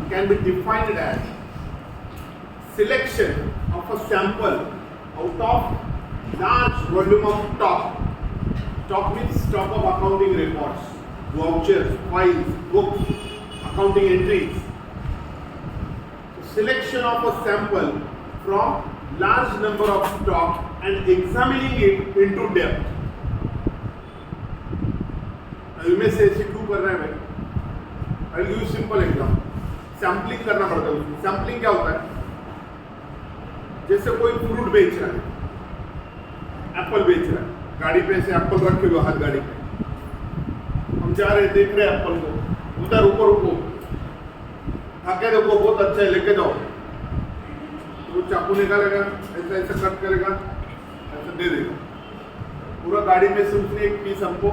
can be defined as selection of a sample out of large volume of stock. Stock means stock of accounting records, vouchers, files, books, accounting entries. So selection of a sample from large number of stock and examining it into depth. Now you may say क्यों कर रहे हैं भाई? I'll give you simple example. Sampling करना पड़ता है उसमें. Sampling क्या होता है? जैसे कोई फ्रूट बेच रहा है, एप्पल बेच रहा है, गाड़ी पे से एप्पल रखे हुए हाथ गाड़ी पे, हम जा रहे देख रहे एप्पल को, उधर ऊपर रुको, आके देखो बहुत अच्छा है लेके जाओ, तो चाकू निकालेगा, ऐसा ऐसा कट करेगा, ऐसा दे देगा, पूरा गाड़ी में से उसने एक पीस हमको,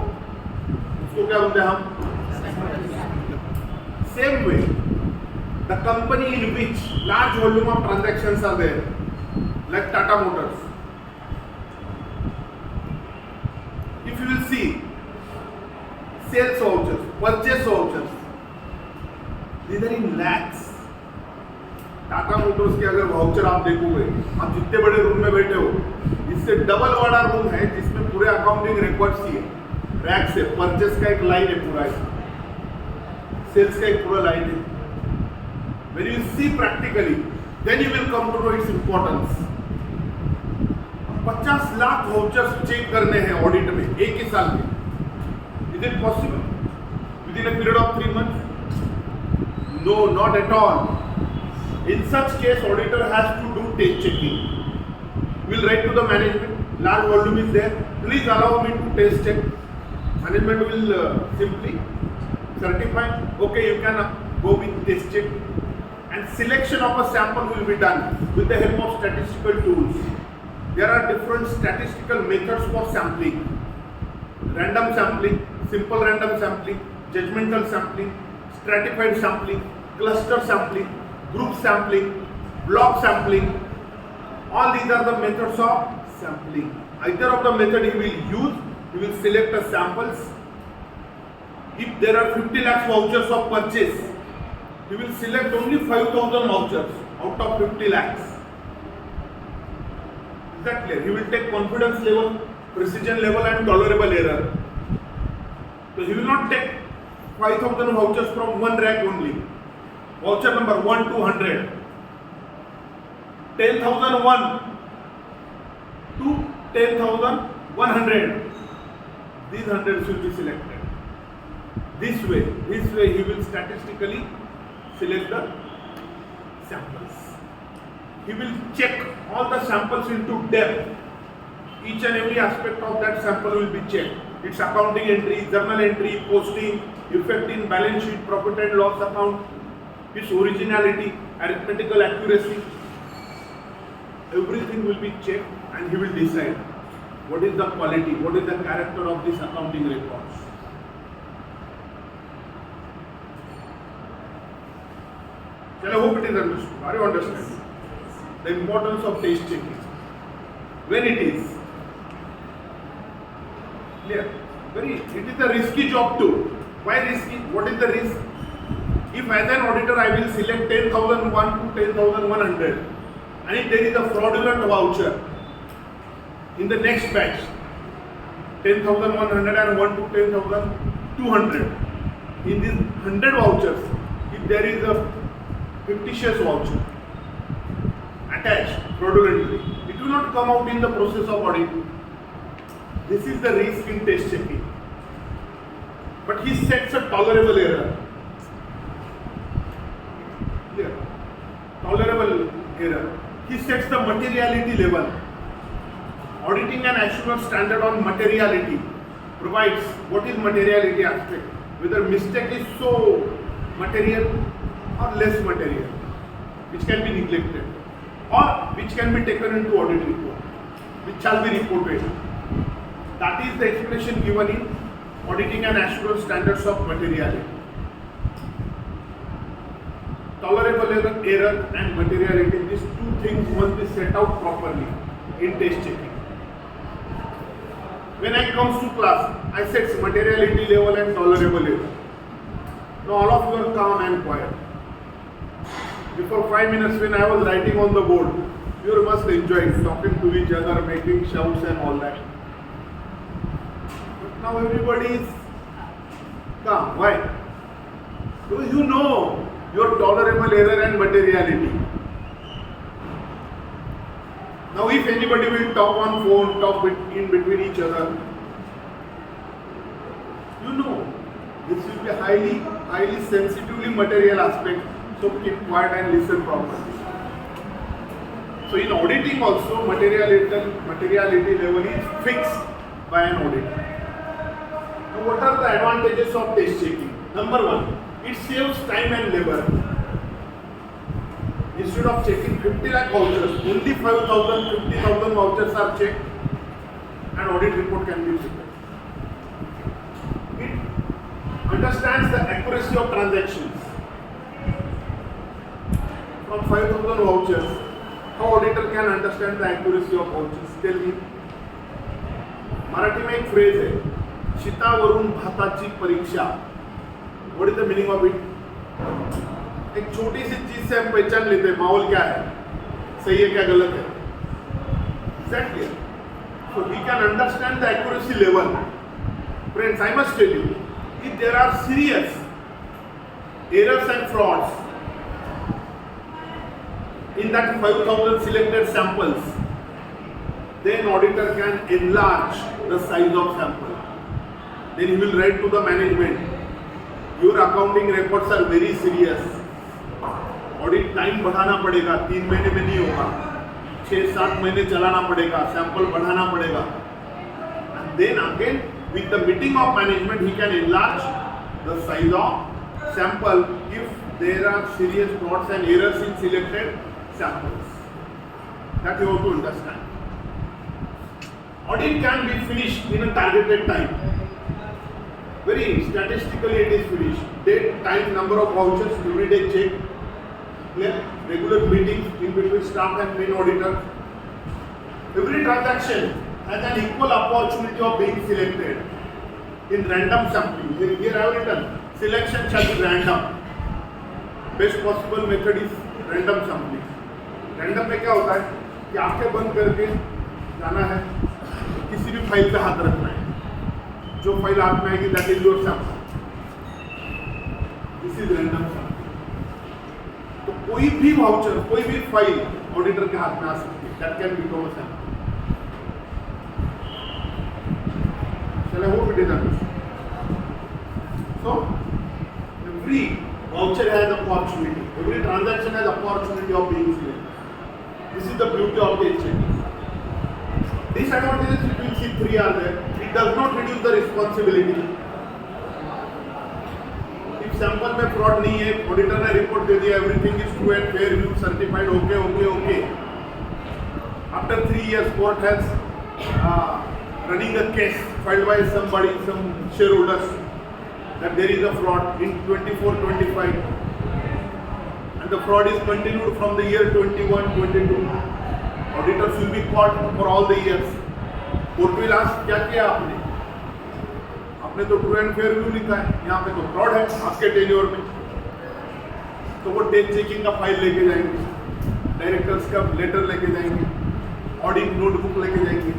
उसको क्या बोलते हैं हम? Same way, the company in which large volume of transactions are there, like Tata Motors. If you will see sales vouchers, purchase vouchers, these are in lakhs. Tata Motors के अगर वाउचर आप देखोगे, आप जितने बड़े रूम में बैठे हो, इससे डबल बड़ा रूम है जिसमें पूरे अकाउंटिंग रिकॉर्ड्स ही है, रैक से परचेस का एक लाइन है पूरा, सेल्स का एक पूरा लाइन है. When you see practically, then you will come to know its importance. 50 lakh vouchers check करने हैं ऑडिट में एक ही साल में. Is it possible within a period of 3 months? No, not at all. In such case, auditor has to do test checking. Will write to the management, large volume is there, please allow me to test check. Management will simply certify, okay, you can go with test check. And selection of a sample will be done with the help of statistical tools. There are different statistical methods for sampling. Random sampling, simple random sampling, judgmental sampling, stratified sampling, cluster sampling, group sampling, block sampling. All these are the methods of sampling. Either of the method he will use, he will select the samples. If there are 50 lakhs vouchers of purchase, he will select only 5,000 vouchers out of 50 lakhs. Is that clear? He will take confidence level, precision level and tolerable error. So he will not take 5,000 vouchers from one rack only. Voucher number 1 to 100. 10,001 to 10,100. These hundreds will be selected. This way he will statistically select the samples. He will check all the samples into depth. Each and every aspect of that sample will be checked. Its accounting entry, journal entry, posting, effect in balance sheet, profit and loss account, its originality, arithmetical accuracy. Everything will be checked and he will decide what is the quality, what is the character of this accounting records. I hope it is understood. Are you understanding? The importance of taste checking. When it is clear, it is a risky job too. Why risky? What is the risk? If as an auditor I will select 10,001 to 10,100 and if there is a fraudulent voucher in the next batch, 10,101 to 10,200, in these 100 vouchers, if there is a fictitious voucher attached fraudulently, it will not come out in the process of audit. This is the risk in test checking. But he sets a tolerable error. Clear? Tolerable error. He sets the materiality level. Auditing an assurance standard on materiality provides what is materiality aspect. Whether mistake is so material or less material, which can be neglected or which can be taken into audit report, which shall be reported. That is the explanation given in auditing and assurance standards of materiality. Tolerable error and materiality, these two things must be set out properly in test checking. When I comes to class, I set materiality level and tolerable error. Now all of you are calm and quiet. before 5 minutes when I was writing on the board, you must enjoy talking to each other, making shouts and all that. But now everybody is calm. Why? Because you know your tolerable error and materiality. Now if anybody will talk on phone, talk in between each other, you know this will be highly sensitively material aspect, so keep quiet and listen properly. So in auditing also materiality level is fixed by an auditor. Now what are the advantages of test checking? Number one, it saves time and labor. Instead of checking 50 lakh vouchers, only 5,000, 50,000 vouchers are checked and audit report can be prepared. It understands the accuracy of transactions. From 5,000 vouchers, how auditor can understand the accuracy of vouchers? Tell me. Marathi में एक phrase है, शितावरून भाताची परीक्षा. What is the meaning of it? एक छोटी सी चीज से हम पहचान लेते हैं माहौल क्या है, सही है क्या गलत है. Exactly. So we can understand the accuracy level. Friends, I must tell you, if there are serious errors and frauds in that 5,000 selected samples, then auditor can enlarge the size of sample. Then he will write to the management, your accounting records are very serious. Audit time बढ़ाना पड़ेगा, 3 महीने में नहीं होगा, 6-7 महीने चलाना पड़ेगा, sample बढ़ाना पड़ेगा. And then again with the meeting of management he can enlarge the size of sample if there are serious frauds and errors in selected samples. That you have to understand. Audit can be finished in a targeted time. Very statistically it is finished. Date, time, number of vouchers, every day check. Regular meetings in between staff and main auditor. Every transaction has an equal opportunity of being selected in random sampling. Here I have written, selection shall be random. Best possible method is random sampling. Random में क्या होता है कि आंखें बंद करके जाना है, किसी भी फाइल पे हाथ रखना है, जो फाइल हाथ में आएगी that is your sample. This is random sampling. तो कोई भी वाउचर, कोई भी फाइल ऑडिटर के हाथ में आ सकती है. That can become a sample. Shall I hope it is understood? So every voucher has opportunity. Every transaction has opportunity of being selected. This is the beauty of the checking. Disadvantages you will see 3 are there. It does not reduce the responsibility. Sample में fraud नहीं है, auditor ने report दे दिया, everything is true and fair, you certified, okay. After 3 years court has running a case filed by somebody, some shareholders, that there is a fraud in 24-25 and the fraud is continued from the year 21-22. Auditors will be caught for all the years. Court will ask, क्या किया आपने? आपने तो true and fair view लिखा है, यहाँ पे तो फ्रॉड है आपके टेन्योर में. तो वो डेट चेकिंग का फाइल लेके जाएंगे, डायरेक्टर्स का लेटर लेके जाएंगे, ऑडिट नोटबुक लेके जाएंगे,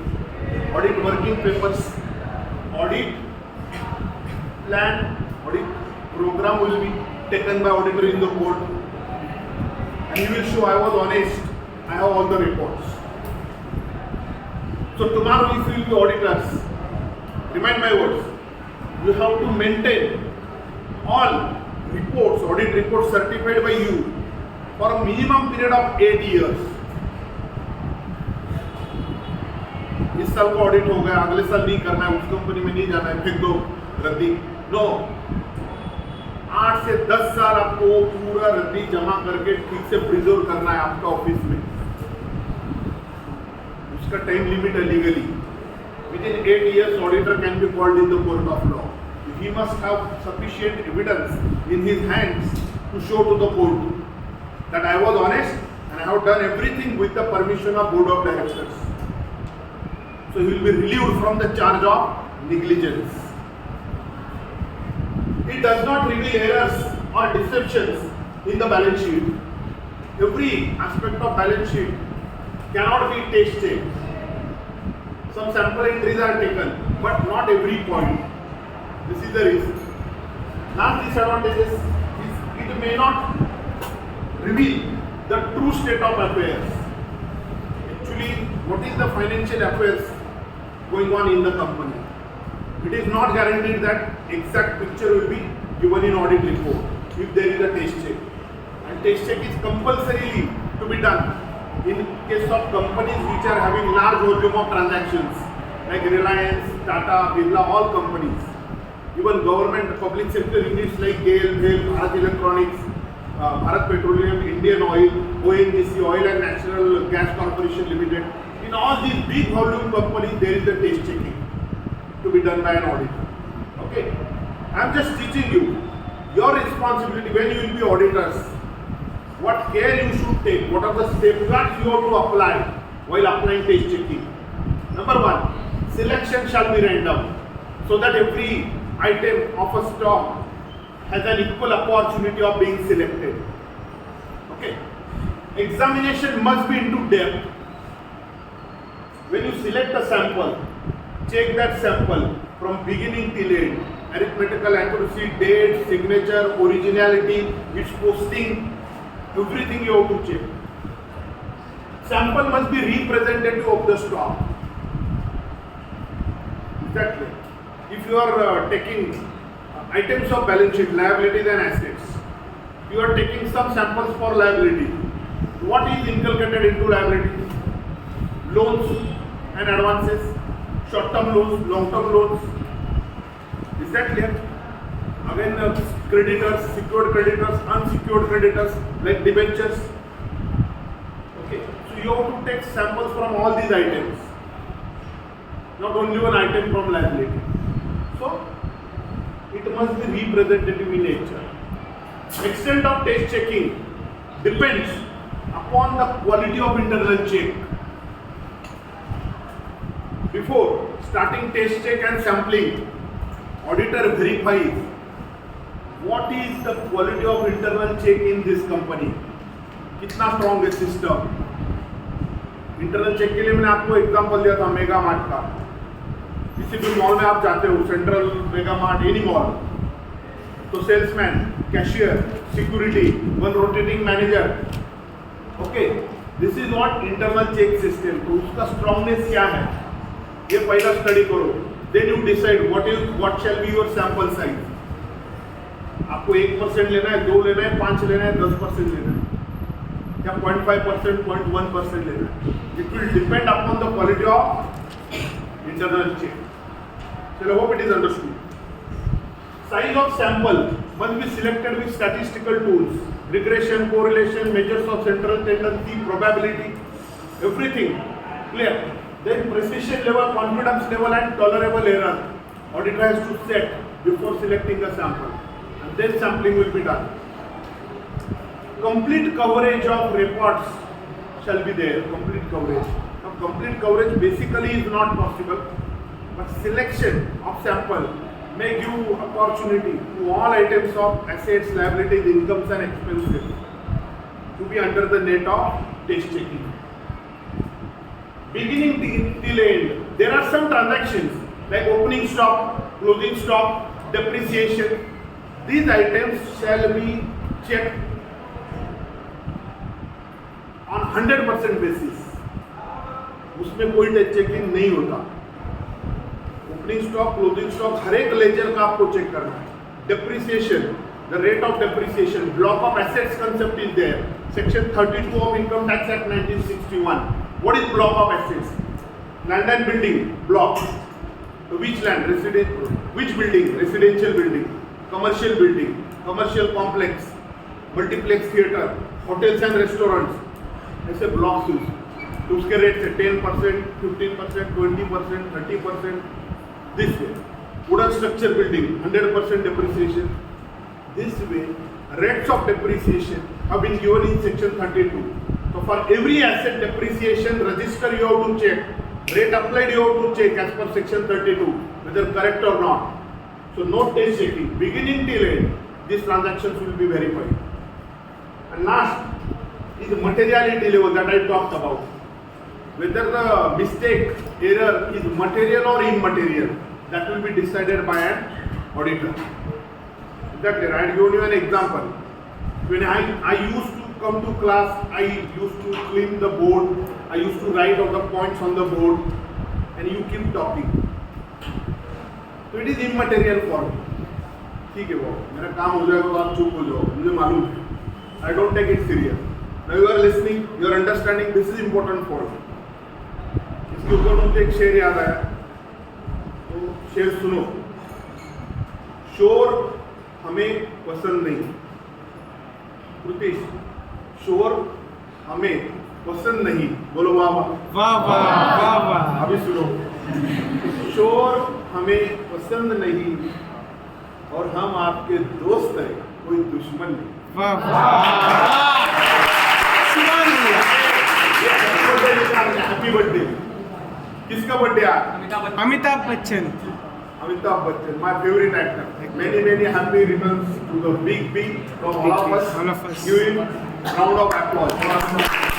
audit working papers, audit plan, audit programme will be taken by auditor in the court and he will show I was honest, I have all the reports. So tomorrow if you will be auditors, remind my words, you have to maintain all reports, audit reports certified by you for a minimum period of 8 years. इस साल को audit हो गया, अगले साल नहीं करना है, उस कंपनी में नहीं जाना है, फेंक दो, रद्दी. नो, 8 से 10 साल आपको पूरा रद्दी जमा करके ठीक से प्रिजर्व करना है आपका ऑफिस में. उसका टाइम लिमिट है legally. Within 8 years, auditor can be called in the court of law. He must have sufficient evidence in his hands to show to the court that I was honest and I have done everything with the permission of board of directors. So he will be relieved from the charge of negligence. It does not reveal errors or deceptions in the balance sheet. every aspect of balance sheet cannot be taste checked. Some sample entries are taken, but not every point. This is the reason. Last disadvantages is it may not reveal the true state of affairs. Actually, what is the financial affairs going on in the company? It is not guaranteed that exact picture will be given in audit report if there is a taste check. And taste check is compulsorily to be done in case of companies which are having large volume of transactions like Reliance, Tata, Birla, all companies. Even government, public sector units like GAIL, Bharat Electronics, Bharat Petroleum, Indian Oil, ONGC, Oil and Natural Gas Corporation Limited. In all these big volume companies, there is a taste checking to be done by an auditor. Okay, I am just teaching you your responsibility when you will be auditors. What care you should take, what are the safeguards you have to apply while applying taste checking. Number one, selection shall be random so that every item of a stock has an equal opportunity of being selected. Okay. Examination must be into depth. When you select a sample, check that sample from beginning till end. Arithmetical accuracy, date, signature, originality, its posting, everything you have to check. Sample must be representative of the stock. Exactly. If you are taking items of balance sheet, liabilities and assets, you are taking some samples for liability. What is inculcated into liability? Loans and advances, short-term loans, long-term loans. Is that clear? Again, creditors, secured creditors, unsecured creditors, like debentures. Okay, so you have to take samples from all these items, not only one item from liability. So, it must be representative in nature. Extent of taste checking depends upon the quality of internal check. Before starting taste check and sampling, auditor verifies what is the quality of internal check in this company. कितना strong है system. Internal check के लिए मैंने आपको example दिया था mega mart का. किसी भी मॉल में आप जाते हो, central, mega mart, any mall, तो salesman, cashier, security, one rotating manager. Okay, this is what internal check system. तो उसका स्ट्रांगनेस क्या है, ये पहला स्टडी करो. Then you decide what shall be your sample size. आपको 1% लेना है, 2 लेना है, 5 लेना है, 10% लेना है, क्या 0.5%, 0.1% लेना है. It will depend upon the quality of internal check. So I hope it is understood. Size of sample must be selected with statistical tools. Regression, correlation, measures of central tendency, probability, everything clear. Then precision level, confidence level and tolerable error auditor has to set before selecting a sample, and then sampling will be done. Complete coverage of reports shall be there. Complete coverage. Now, complete coverage basically is not possible, but selection of sample may give opportunity to all items of assets, liabilities, incomes and expenses to be under the net of taste checking. Beginning till end, there are some transactions like opening stock, closing stock, depreciation. These items shall be checked on 100% basis. उसमें कोई test checking नहीं होता. Opening stock, closing stock, हर एक ledger का आपको check करना है. Depreciation, the rate of depreciation, block of assets concept is there. Section 32 of income tax act 1961. What is block of assets? Land and building block. Which land? Which building? Residential building, commercial building, commercial complex, multiplex theatre, hotels and restaurants, ऐसे blocks use. तो उसके rate से 10%, 15%, 20%, 30%, this way. Wooden structure building, 100% depreciation. This way, rates of depreciation have been given in section 32. So for every asset depreciation register you have to check, rate applied you have to check as per section 32, whether correct or not. So no taste checking. Beginning till end, these transactions will be verified. And last is materiality level that I talked about. Whether the mistake, error is material or immaterial, that will be decided by an auditor. Exactly. I give you an example. When I used to come to class, I used to clean the board, I used to write out the points on the board, and you keep talking. So it is immaterial for me. ठीक है वो मेरा काम हो जाएगा तो आप चुप हो जाओ, मुझे मालूम है. I don't take it serious. Now you are listening, you are understanding. This is important for me. इसके ऊपर मुझे एक शेर याद आया, तो शेर सुनो. शोर हमें पसंद नहीं. कृतिश, शोर हमें पसंद नहीं. बोलो वाह वाह वाह वाह वाह वाह. अभी सुनो. शोर हमें पसंद नहीं और हम आपके दोस्त हैं, कोई दुश्मन नहीं. वाह वाह. Happy birthday. किसका बर्थडे आज? Amitabh Bachchan. Amitabh Bachchan, my favorite actor. Many happy returns to the big from all of us. All of us. Give him a round of applause.